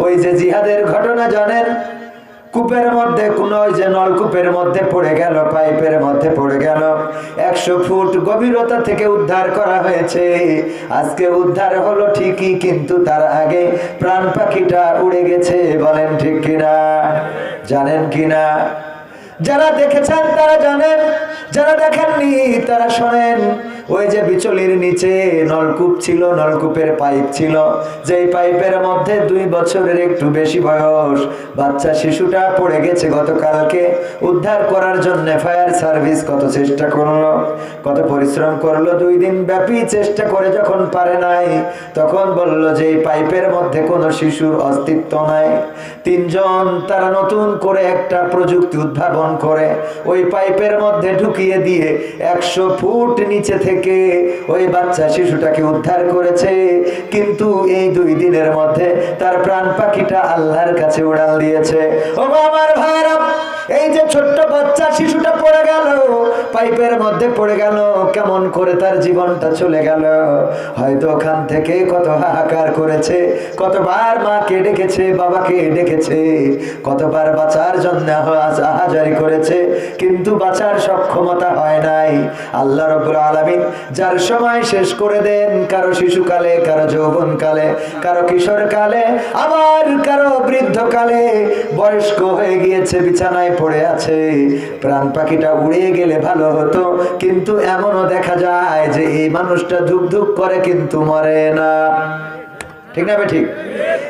ওই যে জিহাদের ঘটনা জানেন, কূপের মধ্যে কোন ওই যে নলকূপের মধ্যে পড়ে গেল, পাইপের মধ্যে পড়ে গেল, 100 ফুট গভীরতা থেকে উদ্ধার করা হয়েছে। আজকে উদ্ধার হলো ঠিকই, কিন্তু তার আগে প্রাণ পাখিটা উড়ে গেছে। বলেন ঠিক কিনা? জানেন কিনা? যারা দেখেছেন তারা জানেন, যারা দেখেননি তারা শোনেন। ওই যে বিচলির নিচে নলকূপ ছিল, নলকূপের পাইপ ছিল, যেই পাইপের মধ্যে 2 বছরের একটু বেশি বয়স বাচ্চা শিশুটা পড়ে গেছে। গতকালকে উদ্ধার করার জন্য ফায়ার সার্ভিস কত চেষ্টা করলো, কত পরিশ্রম করলো, 2 দিন ব্যাপী চেষ্টা করে যখন পারে নাই, তখন বলল যে এই পাইপের মধ্যে কোনো শিশুর অস্তিত্ব নাই। 3 জন তারা নতুন করে একটা প্রযুক্তি উদ্ভাবন করে ওই পাইপের মধ্যে ঢুকিয়ে দিয়ে 100 ফুট নিচে থেকে ওই বাচ্চা শিশুটাকে উদ্ধার করেছে। কিন্তু এই 2 দিনের মধ্যে তার প্রাণ পাখিটা আল্লাহর কাছে উড়াল দিয়েছে। ও আমার ভাইরা, এই যে ছোট্ট বাচ্চা শিশুটা পড়ে গেল, পাইপের মধ্যে পড়ে গেল, কেমন করে তার জীবনটা চলে গেল। হয়তো ওখান থেকে কত হাহাকার করেছে, কতবার মাকে ডেকেছে, বাবাকে ডেকেছে, কতবার বাঁচার জন্য আহাজারি করেছে, কিন্তু বাঁচার সক্ষমতা হয় নাই। আল্লাহ রাব্বুল আলামিন যার সময় শেষ করে দেন, কারো শিশুকালে, কারো যৌবনকালে, কারো কিশোরকালে, আবার কারো বৃদ্ধকালে, বয়স্ক হয়ে গিয়েছে, বিছানায় পড়ে আছে। প্রাণ পাখিটা উড়ে গেলে ভালো হতো, কিন্তু এমনও দেখা যায় যে এই মানুষটা ধুক ধুক করে কিন্তু মরে না। ঠিক না? ঠিক।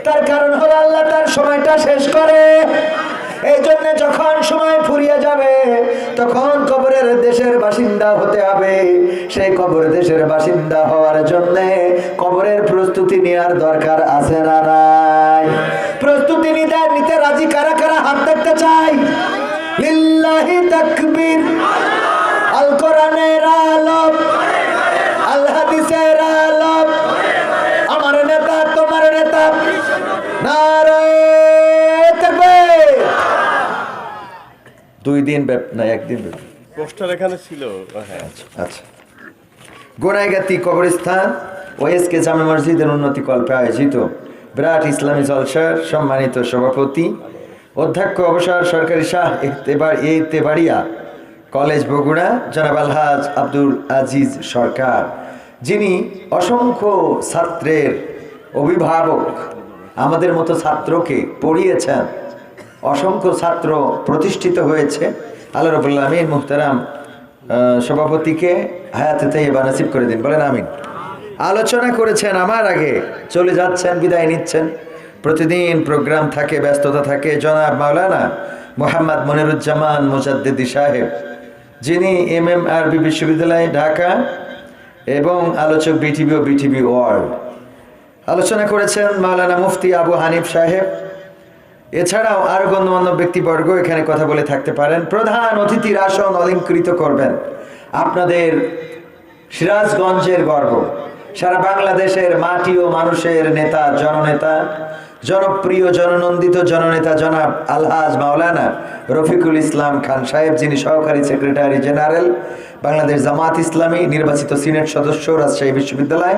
তার কারণ হলো আল্লাহ তার সময়টা শেষ করে। এই জন্য যখন সময় ফুরিয়ে যাবে, তখন কবরের দেশের বাসিন্দা হতে হবে। সেই কবর দেশের বাসিন্দা হওয়ার জন্য কবরের প্রস্তুতি নেওয়ার দরকার আছে না নাই? প্রস্তুতি নিতে রাজি কারা কারা হাত দেখতে চাই? লিল্লাহি তাকবীর। আল কোরআনের আলো, আল হাদিসের আলো, আমার নেতা তোমার নেতা, নারায়ে তাকবীর। 2 দিন না 1 দিন পোস্টার এখানে ছিল। হ্যাঁ, আচ্ছা। গোনাইগাতি কবরস্থান ওএসকে জামে মসজিদের উন্নতি কল্পে আয়োজিত বিরাট ইসলামী জলসার সম্মানিত সভাপতি অধ্যক্ষ অবসর সরকারি শাহ ইতেবাড়িয়া কলেজ বগুড়া জনাব আলহাজ আব্দুল আজিজ সরকার, যিনি অসংখ্য ছাত্রের অভিভাবক, আমাদের মতো ছাত্রকে পড়িয়েছেন, অসংখ্য ছাত্র প্রতিষ্ঠিত হয়েছে। আল্লাহ রাব্বুল আলামিন মুহতারাম সভাপতিকে হায়াতে তাইয়্যিবা নসিব করে দিন, বলেন আমিন। আলোচনা করেছেন, আমার আগে চলে যাচ্ছেন, বিদায় নিচ্ছেন। প্রতিদিন প্রোগ্রাম থাকে, ব্যস্ততা থাকে। জনাব মাওলানা মোহাম্মদ মনিরুজ্জামান মুজাদ্দিদি সাহেব, যিনি MMRB বিশ্ববিদ্যালয় ঢাকা এবং আলোচক বিটিভি ও বিটিভি ওয়ার্ল্ড। আলোচনা করেছেন মাওলানা মুফতি আবু হানিফ সাহেব। এছাড়াও আরো গণ্যমান্য ব্যক্তিবর্গ এখানে কথা বলে থাকতে পারেন। প্রধান অতিথির আসন অলঙ্কৃত করবেন আপনাদের সিরাজগঞ্জের গর্ব, সারা বাংলাদেশের মাটি ও মানুষের নেতা, জননেতা, জনপ্রিয় জননন্দিত জননেতা জনাব আলহাজ মাওলানা রফিকুল ইসলাম খান সাহেব, যিনি সহকারী সেক্রেটারি জেনারেল বাংলাদেশ জামাত ইসলামী, নির্বাচিত সিনেট সদস্য রাজশাহী বিশ্ববিদ্যালয়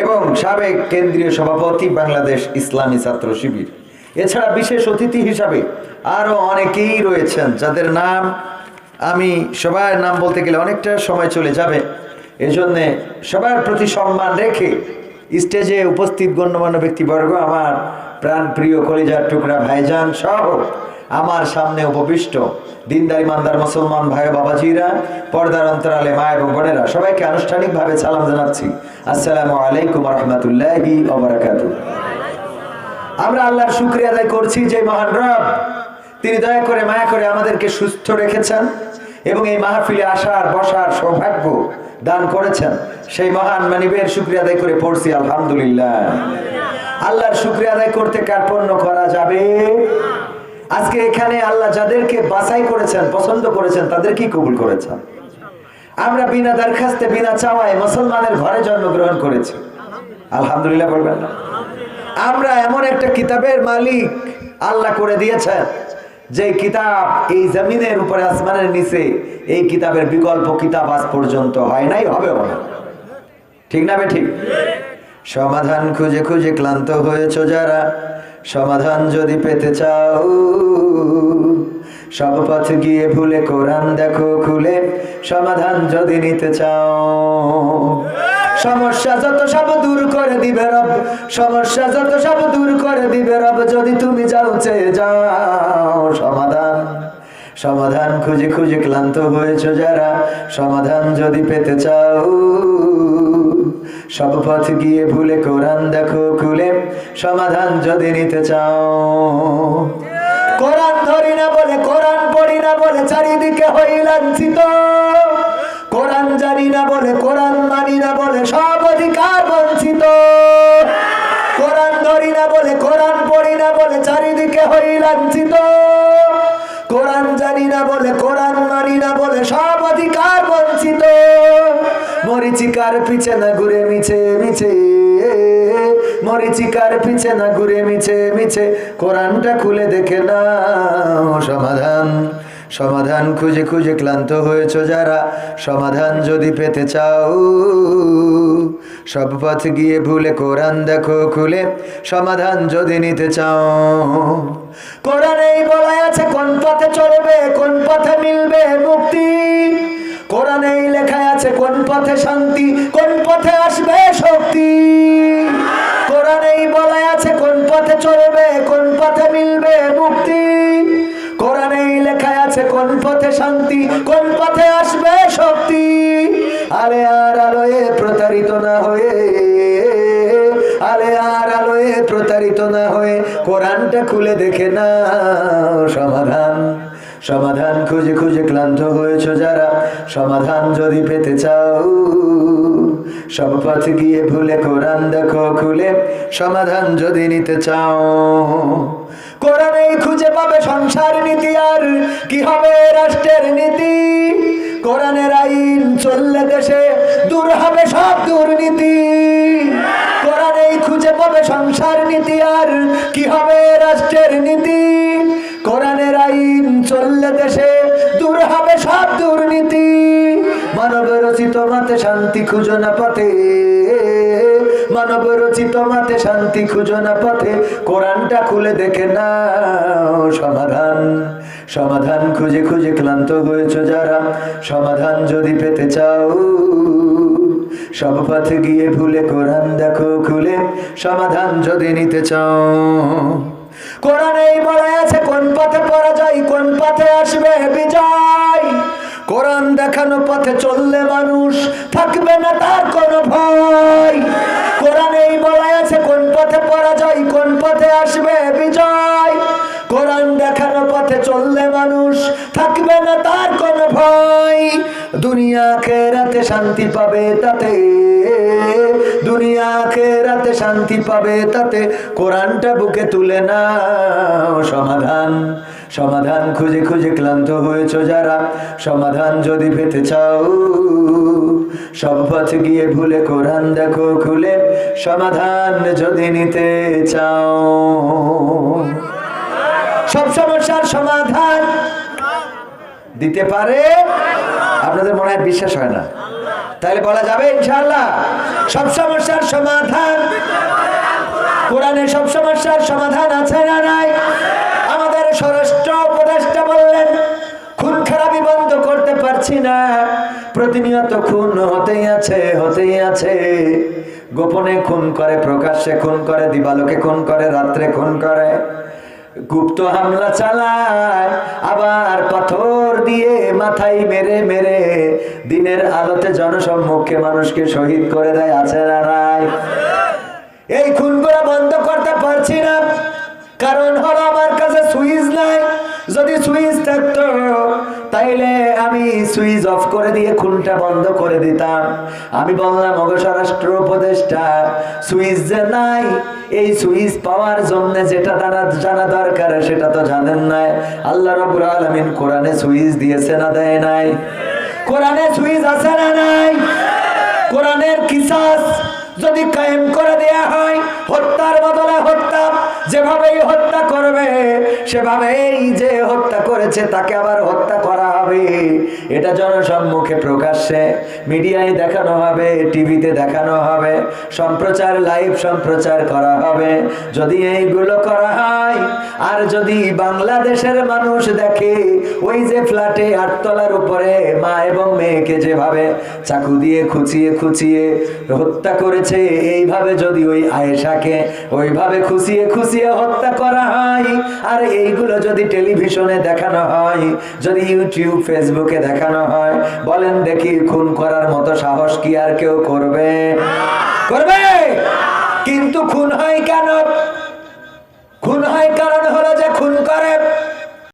এবং সাবেক কেন্দ্রীয় সভাপতি বাংলাদেশ ইসলামী ছাত্র শিবির। এছাড়া বিশেষ অতিথি হিসাবে আরো অনেকেই রয়েছেন, যাদের নাম আমি সবার নাম বলতে গেলে অনেকটা সময় চলে যাবে। এজন্য সবার প্রতি সম্মান রেখে স্টেজে উপস্থিত গণ্যমান্য ব্যক্তিবর্গ, আমার প্রাণ প্রিয় কলিজার টুকরা ভাইজান সহ আমার সামনে উপবিষ্ট দিনদার ইমানদার মুসলমান ভাই বাবাজিরা, পর্দার অন্তরালে মা এবং বোনেরা, সবাইকে আনুষ্ঠানিকভাবে সালাম জানাচ্ছি। আসসালামু আলাইকুম ওয়া রাহমাতুল্লাহি ওয়া বারাকাতুহু। আমরা আল্লাহর শুকরিয়া আদায় করছি যে মহান রব, তিনি দয়া করে মায়া করে আমাদেরকে সুস্থ রেখেছেন এবং এই মাহফিলে আসার বসার সৌভাগ্য দান করেছেন। সেই মহান মানিবের শুকরিয়া আদায় করে পড়ছি আলহামদুলিল্লাহ। আল্লাহর শুকরিয়া আদায় করতে কার্পণ্য করা যাবে? আজকে এখানে আল্লাহ যাদেরকে বাছাই করেছেন, পছন্দ করেছেন, তাদেরকেই কবুল করেছেন। আমরা বিনা দরখাস্তে, বিনা চাওয়ায় মুসলমানের ঘরে জন্মগ্রহণ করেছি, আলহামদুলিল্লাহ বলবেন না? আমরা এমন একটা কিতাবের মালিক আল্লাহ করে দিয়েছেন, যে কিতাব এই জমিনের উপরে, আসমানের নিচে, এই কিতাবের বিকল্প কিতাব আজ পর্যন্ত হয় নাই, হবেও না। ঠিক না? ঠিক। সমাধান খুঁজে খুঁজে ক্লান্ত হয়েছো যারা, সমাধান যদি পেতে চাও, সব পথ গিয়ে ভুলে কোরআন দেখো খুলে, সমাধান যদি নিতে চাও। সমস্যা যত সব দূর করে দিবে রব, সমস্যা যত সব দূর করে দিবে রব, যদি তুমি যাও চেয়ে যাও। সমাধান সমাধান খুঁজে খুঁজে ক্লান্ত হয়েছো যারা, সমাধান যদি পেতে চাও, সব পথ গিয়ে ভুলে কোরআন দেখো খুলে, সমাধান যদি নিতে চাও। কোরআন ধরি না বলে, কোরআন পড়ি না বলে চারিদিকে হই লাঞ্ছিত, কোরআন জানি না বলে, কোরআন মানি না বলে সব অধিকার বঞ্চিত। কোরআন ধরি না বলে, কোরআন পড়ি না বলে চারিদিকে হই লাঞ্ছিত, কোরআন জানি না বলে, কোরআন মানি না বলে সব অধিকার বঞ্চিত। মরিচিকার পিছে না ঘুরে মিছে মিছে, মরিচিকার পিছে না ঘুরে মিছে মিছে, কোরআনটা খুলে দেখে নাও। সমাধান সমাধান খুঁজে খুঁজে ক্লান্ত হয়েছো যারা, সমাধান যদি পেতে চাও, সব পথ গিয়ে ভুলে কোরআন দেখো খুলে, সমাধান যদি নিতে চাও। কোরআনেই বলা আছে কোন পথে চলবে, কোন পথে মিলবে মুক্তি, কোরআনেই লেখা আছে কোন পথে শান্তি, কোন পথে আসবে শক্তি। কোরআনেই বলা আছে কোন পথে চলবে, কোন পথে মিলবে মুক্তি, কোরআনেই লেখা আছে কোন পথে শান্তি, কোন পথে আসবে শক্তি। আরে আর আলোয় প্রতারিত না হয়ে, আরে আর আলোয় প্রতারিত না হয়ে, কোরআনটা খুলে দেখে নাও। সমাধান সমাধান খুঁজে খুঁজে ক্লান্ত হয়েছো যারা, সমাধান যদি পেতে চাও, সব পথ গিয়ে ভুলে কোরআন দেখো খুলে, সমাধান যদি নিতে চাও। কোরআনেই খুঁজে পাবে সংসার নীতি, আর কি হবে রাষ্ট্রের নীতি, কোরআনের আইন চললে দেশে দূর হবে সব দুর্নীতি। কোরআনেই খুঁজে পাবে সংসার নীতি, আর কি হবে রাষ্ট্রের নীতি, কোরআনের আইন চললে দেশে দূর হবে সব দুর্নীতি। মানব রচিত মাতে শান্তি খুঁজো না পথে, মানব রচিত মাতে শান্তি খুঁজো না পথে, কোরআনটা খুলে দেখে নাও। সমাধান সমাধান খুঁজে খুঁজে ক্লান্ত হয়েছো যারা, সমাধান যদি পেতে চাও, সব পথে গিয়ে ভুলে কোরআন দেখো খুলে, সমাধান যদি নিতে চাও। কোরআনেই বলা আছে কোন পথে পরাজয়, কোন পথে আসবে বিজয়, কোরআন দেখানো পথে চললে মানুষ থাকবে না তার কোনো ভয়। কোরআনেই বলা আছে কোন পথে পরাজয়, কোন পথে আসবে বিজয়, কোরআন দেখানো পথে চললে মানুষ থাকবে না তার কোনো ভয়। দুনিয়া আখিরাতে শান্তি পাবে তাতে, দুনিয়া আখিরাতে শান্তি পাবে তাতে, কোরআনটা বুকে তুলে নাও। সমাধান সমাধান খুঁজে খুঁজে ক্লান্ত হয়েছো যারা, সমাধান যদি পেতে চাও, সব পথ গিয়ে ভুলে কোরআন দেখো খুলে, সমাধান যদি নিতে চাও। সব সমস্যার সমাধান দিতে পারে, আপনাদের মনে হয় বিশ্বাস হয় না, তাহলে বলা যাবে ইনশাআল্লাহ সব সমস্যার সমাধান কোরআনে, সব সমস্যার সমাধান আছে না নাই? আমাদের স্বরাষ্ট্র উপদেষ্টা বললেন খুন খারাপি বন্ধ করতে পারছি না, প্রতিনিয়ত খুন হতেই আছে হতেই আছে, গোপনে খুন করে, প্রকাশ্যে খুন করে, দিবালোকে খুন করে, রাত্রে খুন করে, গুপ্ত হামলা চালায়, আবার পাথর দিয়ে মাথায় মেরে মেরে দিনের আলোতে জনসম্মুখে মানুষকে শহীদ করে দেয়, আছে না নাই? এই খুনগুলো বন্ধ করতে পারছি না, কারণ হলো আমার কাছে সুইচ নাই। যদি সুইচ থাকতো তাইলে আমি সুইচ অফ করে দিয়ে খুনটা বন্ধ করে দিতাম। আমি বললাম ওগো স্বরাষ্ট্র উপদেষ্টা, সুইচ যে নাই, এই সুইচ পাওয়ার জন্য যেটা জানা দরকার সেটা তো জানেন না। আল্লাহ রাব্বুল আলামিন কোরআনে সুইচ দিয়েছে না দেয় নাই? কোরআনে সুইচ আছে না নাই? কোরআনের কিসাস যদি কায়েম করে দেয়া হয়, হত্যার বদলে হত্যা, যেভাবেই হত্যা করবে সেভাবেই যে হত্যা করেছে তাকে আবার হত্যা করা হবে। এটা জনসম্মুখে প্রকাশ্যে মিডিয়ায় দেখানো হবে, টিভিতে দেখানো হবে, সম্প্রচার লাইভ সম্প্রচার করা হবে। যদি এইগুলো করা হয় আর যদি বাংলাদেশের মানুষ দেখে ওই যে ফ্ল্যাটে 8 তলার উপরে মা এবং মেয়েকে যেভাবে চাকু দিয়ে খুঁচিয়ে খুঁচিয়ে হত্যা করেছে, এইভাবে যদি ওই আয়েশাকে ওইভাবে খুঁচিয়ে খুঁচিয়ে হত্যা করা হয় আর এইগুলো যদি টেলিভিশনে দেখানো হয়, যদি ইউটিউব ফেসবুকে দেখানো হয়, বলেন দেখি খুন করার মতো সাহস কি আর কেউ করবে? করবে? কিন্তু খুন হয় কেন? খুন হয় কার